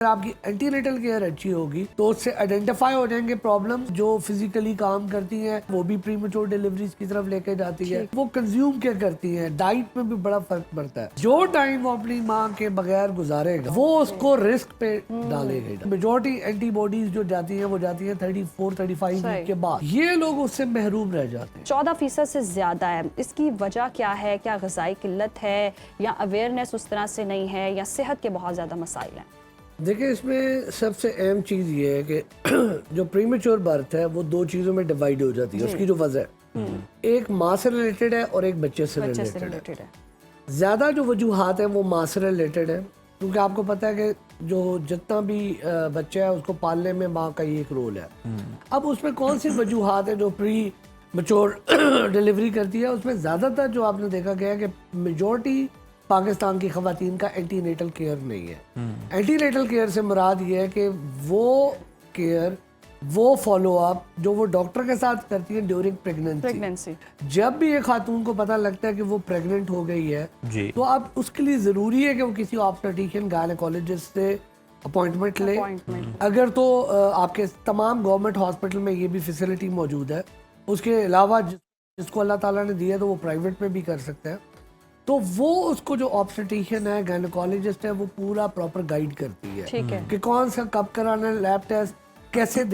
आपकी antenatal care अच्छी होगी तो उससे आइडेंटिफाई हो जाएंगे प्रॉब्लम्स जो फिजिकली काम करती हैं, वो भी प्रीमेच्योर डिलीवरीज की तरफ लेके जाती है। वो कंज्यूम क्या करती हैं, डाइट में भी बड़ा फर्क पड़ता है। जो टाइम वो अपनी माँ के बगैर गुजारेगा वो उसको रिस्क पे डालेगा। मेजोरिटी एंटीबॉडीज जो जाती हैं वो जाती हैं 34-35 वीक के बाद, ये लोग उससे महरूम रह जाते हैं। 14% से ज्यादा है। इसकी वजह क्या है? क्या ग़िज़ाई किल्लत है या अवेयरनेस उस तरह से नहीं है या सेहत के बहुत ज्यादा मसाइल हैं? देखिए, इसमें सबसे अहम चीज़ ये है कि जो प्रीमेच्योर बर्थ है वो दो चीज़ों में डिवाइड हो जाती है। उसकी जो वजह है, एक माँ से रिलेटेड है और एक बच्चे से रिलेटेड है। ज़्यादा जो वजूहात हैं वो माँ से रिलेटेड है, क्योंकि आपको पता है कि जो जितना भी बच्चा है उसको पालने में माँ का ही एक रोल है। अब उसमें कौन सी वजूहात है जो प्री मैच्योर डिलीवरी करती है, उसमें ज़्यादातर जो आपने देखा गया है कि मेजॉरिटी पाकिस्तान की खवातीन का एंटीनेटल केयर नहीं है। एंटीनेटल केयर से मुराद ये है कि वो केयर, वो फॉलो अप जो वो डॉक्टर के साथ करती है ड्यूरिंग प्रेगनेंसी। जब भी एक खातून को पता लगता है कि वो प्रेग्नेंट हो गई है तो अब उसके लिए ज़रूरी है कि वो किसी ऑब्स्टेट्रिशियन गायनेकोलॉजिस्ट से अपॉइंटमेंट ले। अगर तो आपके तमाम गवर्नमेंट हॉस्पिटल में ये भी फैसिलिटी मौजूद है। उसके अलावा जिसको अल्लाह ताला ने दिया तो वो प्राइवेट में भी कर सकते हैं। तो वो उसको जो ऑब्स्टेट्रिशियन है, गायनेकोलॉजिस्ट है, वो पूरा प्रॉपर गाइड करती है कि कौन सा कब कराना है, लैब टेस्ट कैसे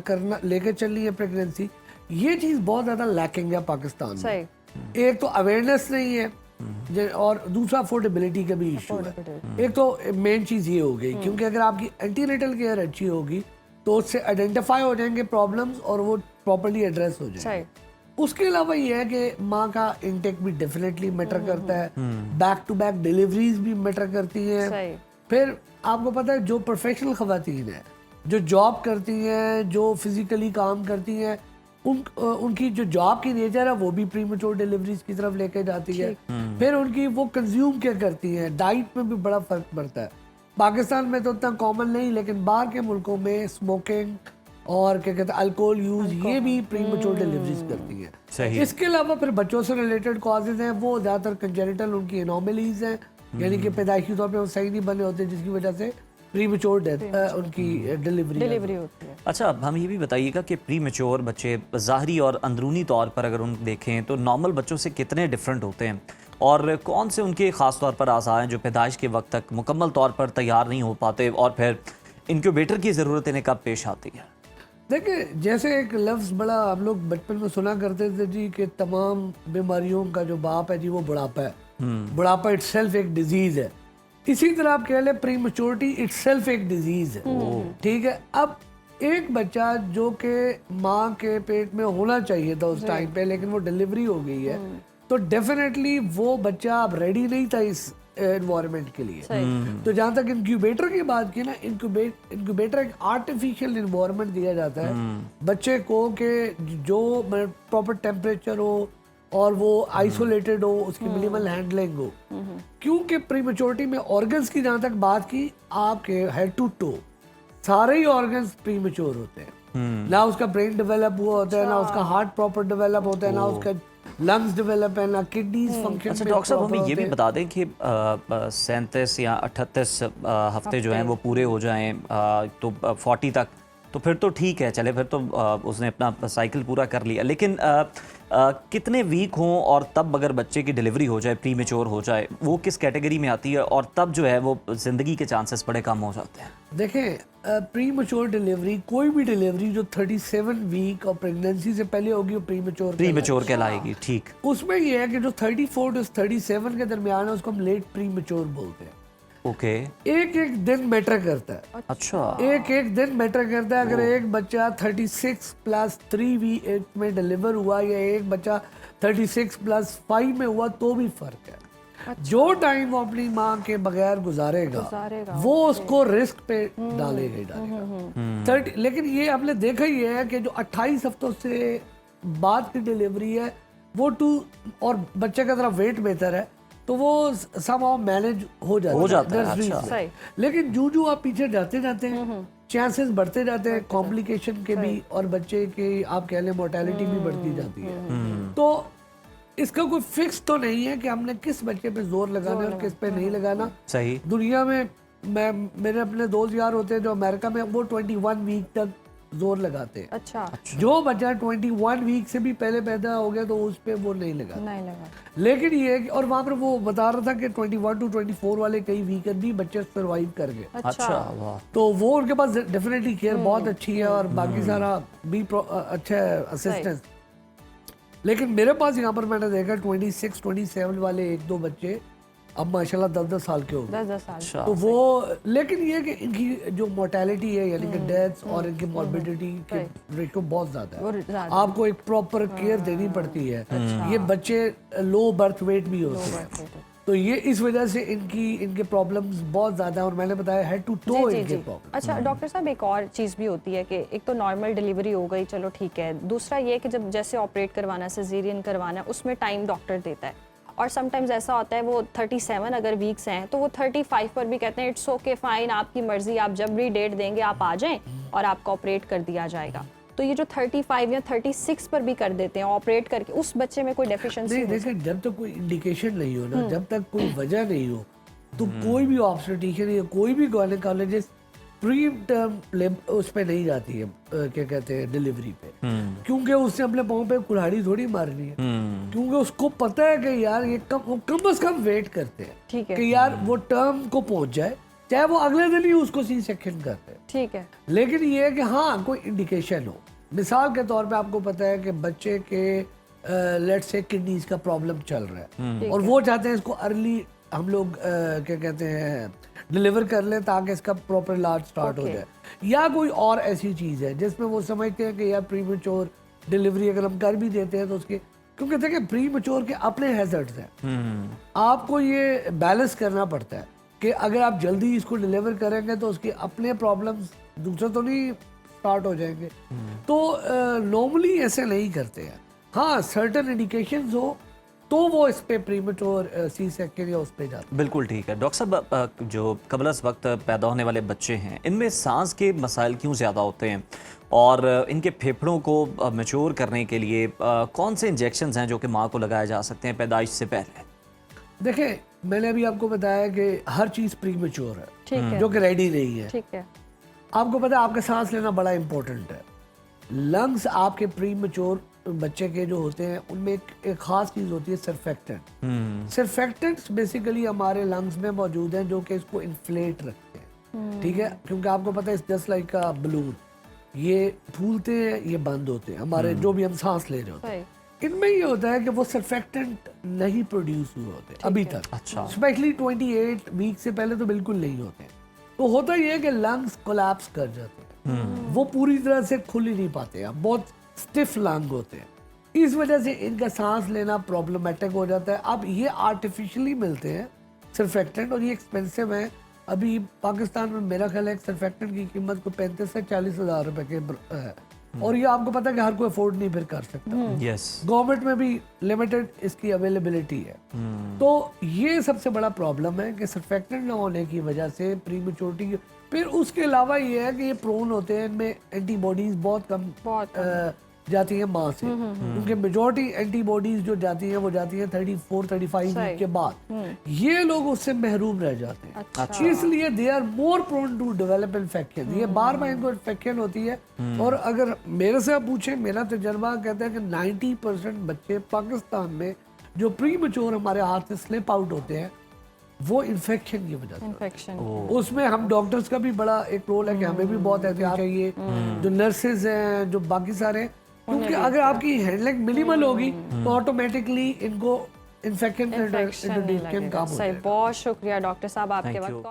करना, लेके चलनी है प्रेगनेंसी। ये चीज़ बहुत ज़्यादा लैकिंग है पाकिस्तान में। एक तो अवेयरनेस नहीं है और दूसरा अफोर्डेबिलिटी का भी इशू है। एक तो मेन चीज़ ये हो गई, क्योंकि अगर आपकी एंटीनेटल केयर अच्छी होगी तो उससे आइडेंटिफाई हो जाएंगे प्रॉब्लम्स और वो प्रॉपरली एड्रेस हो जाएंगे। उसके अलावा ये है कि माँ का इंटेक भी डेफिनेटली मैटर करता है, बैक टू बैक डिलीवरीज भी मैटर करती हैं। फिर आपको पता है जो प्रोफेशनल खवातीन है, जो जॉब करती हैं, जो फिजिकली काम करती हैं, उनकी जो जॉब की नेचर है वो भी प्रीमेच्योर डिलीवरीज की तरफ लेके जाती है। फिर उनकी वो कंज्यूम क्या करती हैं, डाइट में भी बड़ा फर्क पड़ता है। पाकिस्तान में तो उतना कॉमन नहीं, लेकिन बाहर के मुल्कों में स्मोकिंग और क्या कहते हैं अल्कोहल यूज, ये भी प्रीमेच्योर डिलीवरीज करती है। इसके अलावा फिर बच्चों से रिलेटेड कॉजेज हैं, वो ज़्यादातर कंजेनिटल उनकी एनोमलीज हैं, यानी कि पैदाइशी तौर पे वो सही नहीं बने होते, जिसकी वजह से प्रीमेच्योर डेथ उनकी डिलीवरी होती है। अच्छा, अब हम ये भी बताइएगा कि प्रीमेच्योर बच्चे ज़ाहरी और अंदरूनी तौर पर अगर उन देखें तो नॉर्मल बच्चों से कितने डिफरेंट होते हैं और कौन से उनके ख़ास तौर पर आज़ा हैं जो पैदाइश के वक्त तक मुकम्मल तौर पर तैयार नहीं हो पाते और फिर इनक्यूबेटर की ज़रूरत इन्हें कब पेश आती है? देखिए, जैसे एक लफ्ज़ बड़ा हम लोग बचपन में सुना करते थे जी कि तमाम बीमारियों का जो बाप है जी वो बुढ़ापा है। बुढ़ापा इटसेल्फ एक डिजीज़ है। इसी तरह आप कह लें प्रीमेच्योरिटी इटसेल्फ एक डिजीज़ है। ठीक है, अब एक बच्चा जो कि माँ के पेट में होना चाहिए था उस टाइम पे, लेकिन वो डिलीवरी हो गई है, तो डेफिनेटली वो बच्चा अब रेडी नहीं था इस एनवायरनमेंट के लिए। तो जहाँ तक इंक्यूबेटर की बात की ना, इंक्यूबेटर एक आर्टिफिशियल एनवायरनमेंट दिया जाता है बच्चे को कि जो प्रॉपर टेम्परेचर हो और वो आइसोलेटेड हो, उसकी मिनिमल हैंडलिंग हो। क्योंकि प्रीमेच्योरिटी में ऑर्गन्स की जहाँ तक बात की, आपके हेड टू टो सारे ही ऑर्गन्स प्रीमेच्योर होते हैं। ना उसका ब्रेन डेवलप हुआ होता है, ना उसका हार्ट प्रॉपर डेवलप होता है, ना उसका लंग्स डेवलप है, ना किडनीज फंक्शन। अच्छा डॉक्टर साहब, हमें ये भी बता दें कि 37 या 38 हफ्ते जो हैं वो पूरे हो जाएं तो 40 तक तो फिर तो ठीक है, चले फिर तो उसने अपना साइकिल पूरा कर लिया। लेकिन कितने वीक हों और तब अगर बच्चे की डिलीवरी हो जाए, प्रीमेच्योर हो जाए, वो किस कैटेगरी में आती है और तब जो है वो ज़िंदगी के चांसेस बड़े कम हो जाते हैं? देखें, प्रीमेच्योर डिलीवरी, कोई भी डिलीवरी जो 37 वीक और प्रेगनेंसी से पहले होगी वो प्रीमेच्योर कहलाएगी। ठीक, उसमें ये है कि जो 34 टू 37 के दरमियान है उसको हम लेट प्रीमेच्योर बोलते हैं। ओके। एक एक दिन मैटर करता है। अच्छा, एक एक दिन मैटर करता है। अगर एक बच्चा 36+3 वीक में डिलीवर हुआ या एक बच्चा 36+5 में हुआ तो भी फर्क है। अच्छा। जो टाइम वो अपनी माँ के बगैर गुजारेगा वो उसको रिस्क पे डालेगा। लेकिन ये आपने देखा ही है कि जो 28 हफ्तों से बाद की डिलीवरी है वो और बच्चे का जरा वेट बेहतर है तो वो समहाउ मैनेज हो जाता है। अच्छा। लेकिन जो आप पीछे जाते जाते हैं चांसेस बढ़ते जाते हैं कॉम्प्लिकेशन के भी, और बच्चे की आप कह लें मोर्टेलिटी भी बढ़ती जाती है। तो इसका कोई फिक्स तो नहीं है कि हमने किस बच्चे पे जोर लगाना है और किस पे नहीं लगाना। सही। दुनिया में मेरे अपने दोस्त यार होते हैं जो अमेरिका में, वो 21 वीक तक जोर लगाते हैं। अच्छा, जो बच्चा 21 वीक से भी पहले पैदा हो गया तो उस पे वो नहीं लगा। लेकिन ये है कि और वहाँ पर वो बता रहा था कि 21 to 24 वाले कई वीकेंड भी बच्चे सरवाइव कर गए। अच्छा, वाह। तो वो उनके पास डेफिनेटली केयर बहुत अच्छी है और बाकी सारा भी अच्छा है, असिस्टेंस। लेकिन मेरे पास यहाँ पर मैंने देखा 26, 27 वाले एक दो बच्चे अब माशाल्लाह 10-10 साल के हो गए। 10 साल। तो वो, लेकिन ये कि इनकी जो मोर्टेलिटी है यानी कि डेथ्स और इनकी मॉर्बिडिटी के रेशो बहुत ज़्यादा है। आपको एक प्रॉपर केयर देनी पड़ती है। ये बच्चे लो बर्थ वेट भी होते हैं, तो ये इस वजह से इनके प्रॉब्लम्स बहुत ज़्यादा है। और मैंने बताया हेड टू टो इनके प्रॉब्लम। अच्छा डॉक्टर साहब, एक और चीज़ भी होती है कि एक तो नॉर्मल डिलीवरी हो गई, चलो ठीक है। दूसरा ये कि जब जैसे ऑपरेट करवाना, सिजेरियन करवाना, उसमें टाइम डॉक्टर देता है। और समटाइम्स ऐसा होता है वो 37 अगर वीक्स हैं तो वो 35 पर भी कहते हैं इट्स ओके फाइन, आपकी मर्जी, आप जब भी डेट देंगे आप आ जाएं और आपका ऑपरेट कर दिया जाएगा। तो ये जो 35 या 36 पर भी कर देते हैं ऑपरेट करके, उस बच्चे में कोई डेफिशिएंसी नहीं, देखिए जब तक कोई इंडिकेशन नहीं हो ना, जब तक कोई वजह नहीं हो, तो कोई भी ऑब्स्टेट्रिशियन या कोई भी गायनेकोलॉजिस्ट प्री टर्म उस पे नहीं जाती है, क्या कहते हैं, डिलीवरी पे। क्योंकि उसने अपने पाँव पे कुल्हाड़ी थोड़ी मारनी है, क्योंकि उसको पता है कि यार ये कम से कम वेट करते हैं, ठीक है, कि यार वो टर्म को पहुंच जाए, चाहे वो अगले दिन ही उसको सी सेक्शन करते हैं, ठीक है। लेकिन ये है कि हाँ कोई इंडिकेशन हो। मिसाल के तौर पे आपको पता है कि बच्चे के लेट्स से किडनीज का प्रॉब्लम चल रहा है और वो चाहते हैं इसको अर्ली हम लोग क्या कहते हैं डिलीवर कर लें ताकि इसका प्रॉपर इलाज स्टार्ट हो जाए, या कोई और ऐसी चीज़ है जिसमें वो समझते हैं कि यार प्रीमेच्योर डिलीवरी अगर हम कर भी देते हैं तो उसके, क्योंकि देखिए प्रीमेच्योर के अपने हैजर्ड्स हैं। आपको ये बैलेंस करना पड़ता है कि अगर आप जल्दी इसको डिलीवर करेंगे तो उसके अपने प्रॉब्लम्स दूसरे तो नहीं स्टार्ट हो जाएंगे। तो नॉर्मली ऐसे नहीं करते हैं। हाँ, सर्टेन इंडिकेशंस हो तो वो इस पे प्रीमेच्योर सी सेक्शन या उस पे जाते हैं। बिल्कुल ठीक है। डॉक्टर साहब, जो कबल अज़ वक्त पैदा होने वाले बच्चे हैं, इनमें सांस के मसाइल क्यों ज़्यादा होते हैं और इनके फेफड़ों को मैच्योर करने के लिए कौन से इंजेक्शंस हैं जो कि माँ को लगाए जा सकते हैं पैदाइश से पहले? देखिए मैंने अभी आपको बताया कि हर चीज़ प्रीमेच्योर है, ठीक है, जो कि रेडी नहीं है। ठीक है। आपको पता है आपका सांस लेना बड़ा इंपॉर्टेंट है। लंग्स आपके प्रीमेच्योर बच्चे के जो होते हैं उनमें एक खास चीज़ होती है सर्फेक्टेंट। सर्फेक्टेंट्स बेसिकली हमारे लंग्स में मौजूद हैं जो कि इसको इन्फ्लेट रखते हैं, ठीक है, क्योंकि आपको पता है जस्ट लाइक अ बलून, ये फूलते हैं, ये बंद होते हैं, हमारे जो भी हम सांस ले रहे होते हैं इनमें ये होता है कि वो सर्फेक्टेंट नहीं प्रोड्यूस हुए होते अभी तक। अच्छा। स्पेशली 28 वीक से पहले तो बिल्कुल नहीं होते। तो होता ये है कि लंग्स कोलैप्स कर जाते हैं, वो पूरी तरह से खुल ही नहीं पाते हैं, बहुत स्टिफ लंग होते हैं, इस वजह से इनका सांस लेना प्रॉब्लमेटिक हो जाता है। अब ये आर्टिफिशियली मिलते हैं सर्फेक्टेंट और ये एक्सपेंसिव है। अभी पाकिस्तान में मेरा ख्याल है सर्फेक्टेंट की कीमत को 35 से 40 हज़ार रुपए के है और ये आपको पता है कि हर कोई अफोर्ड नहीं फिर कर सकता। यस, गवर्नमेंट में भी लिमिटेड इसकी अवेलेबिलिटी है। तो ये सबसे बड़ा प्रॉब्लम है कि सर्फेक्टेंट ना होने की वजह से प्रीमेच्योरिटी। फिर उसके अलावा ये है कि ये प्रोन होते हैं, इनमें एंटीबॉडीज बहुत कम जाती हैं माँ से, क्योंकि मेजॉरिटी एंटीबॉडीज जो जाती हैं वो जाती हैं 34-35 वीक के बाद। ये लोग उससे महरूम रह जाते हैं। अच्छा। इसलिए they are more prone to develop infection. ये बार बार इनको इन्फेक्शन होती है। और अगर मेरे से आप पूछें, मेरा तजर्बा कहता है कि 90% बच्चे पाकिस्तान में जो प्रीमेच्योर हमारे हाथ से स्लिप आउट होते हैं वो इन्फेक्शन की वजह से। इन्फेक्शन उसमें हम डॉक्टर्स का भी बड़ा एक रोल है कि हमें भी बहुत एहतियात चाहिए, जो नर्सेज हैं, जो बाकी सारे, क्योंकि अगर आपकी हैंडलिंग मिनिमल होगी तो ऑटोमेटिकली इनको इन्फेक्शन कम हो जाएगा। बहुत शुक्रिया डॉक्टर साहब आपके वक्त।